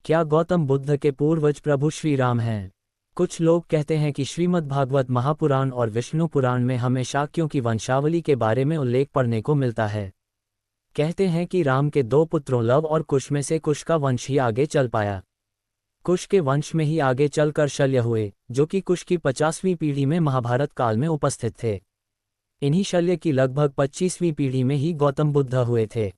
क्या गौतम बुद्ध के पूर्वज प्रभु श्री राम हैं? कुछ लोग कहते हैं कि श्रीमद्भागवत महापुराण और विष्णु पुराण में हमें शाक्यों की वंशावली के बारे में उल्लेख पढ़ने को मिलता है। कहते हैं कि राम के दो पुत्रों लव और कुश में से कुश का वंश ही आगे चल पाया। कुश के वंश में ही आगे चलकर शल्य हुए, जो कि कुश की 50वीं पीढ़ी में महाभारत काल में उपस्थित थे। इन्हीं शल्य की लगभग 25वीं पीढ़ी में ही गौतम बुद्ध हुए थे।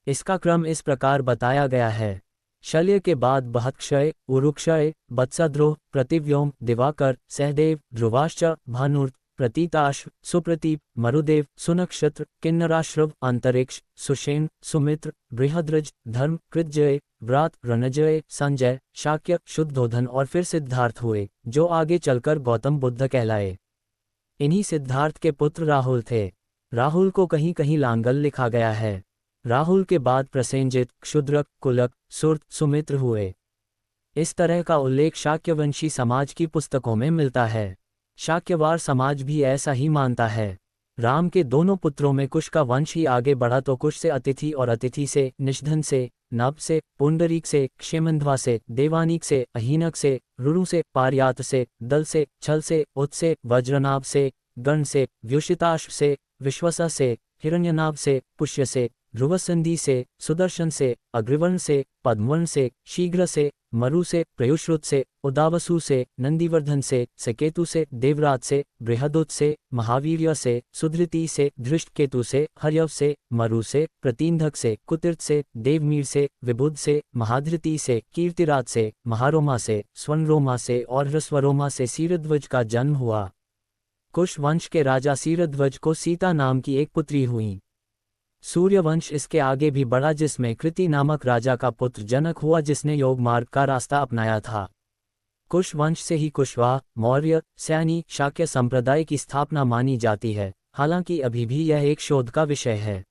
इसका क्रम इस प्रकार बताया गया है। शल्य के बाद बहत्क्षय, उरुक्षय, वत्सद्रोह, प्रतिव्योम, दिवाकर, सहदेव, ध्रुवाश्च, भानुर्त, प्रतीताश्व, सुप्रतीप, मरुदेव, सुनक्षत्र, किन्नराश्रव, अंतरिक्ष, सुषेण, सुमित्र, बृहद्रज, धर्म, कृतजय, व्रात, रणजय, संजय, शाक्य, शुद्धोधन और फिर सिद्धार्थ हुए, जो आगे चलकर गौतम बुद्ध कहलाए। इन्हीं सिद्धार्थ के पुत्र राहुल थे। राहुल को कहीं कहीं लांगल लिखा गया है। राहुल के बाद प्रसेनजित, क्षुद्रक, कुलक, सुर्त, सुमित्र हुए। इस तरह का उल्लेख शाक्यवंशी समाज की पुस्तकों में मिलता है। शाक्यवार समाज भी ऐसा ही मानता है। राम के दोनों पुत्रों में कुश का वंश ही आगे बढ़ा तो कुश से अतिथि और अतिथि से निषधन से, नभ से, पुंडरीक से, क्षेमंध्वा से, देवानीक से, अहीनक से, रुरु से, पार्यात से, दल से, छल से, उत से, वज्रनाभ से, गण से, व्युषिताश्व से, विश्वसा से, हिरण्यनाभ से, पुष्य से, ध्रुवसंधि से, सुदर्शन से, अग्रवर्ण से, पद्मवर्ण से, शीघ्र से, मरु से, प्रयुश्रुत से, उदावसु से, नंदीवर्धन से, सकेतु से, देवरात से, बृहदुत से, महावीर्य से, सुधृति से, धृष्टकेतु से, हर्यव से, मरु से, प्रतींधक से, कुतीर्थ से, देवमीर से, विबुध से, महाधृति से, कीर्तिराज से, महारोमा से, स्वर्णरोमा से और ह्रस्वरोमा से सीरध्वज का जन्म हुआ। कुश वंश के राजा सीरध्वज को सीता नाम की एक पुत्री हुई। सूर्यवंश इसके आगे भी बढ़ा, जिसमें कृति नामक राजा का पुत्र जनक हुआ, जिसने योग मार्ग का रास्ता अपनाया था। कुश वंश से ही कुशवाह, मौर्य, सैनी, शाक्य संप्रदाय की स्थापना मानी जाती है, हालांकि अभी भी यह एक शोध का विषय है।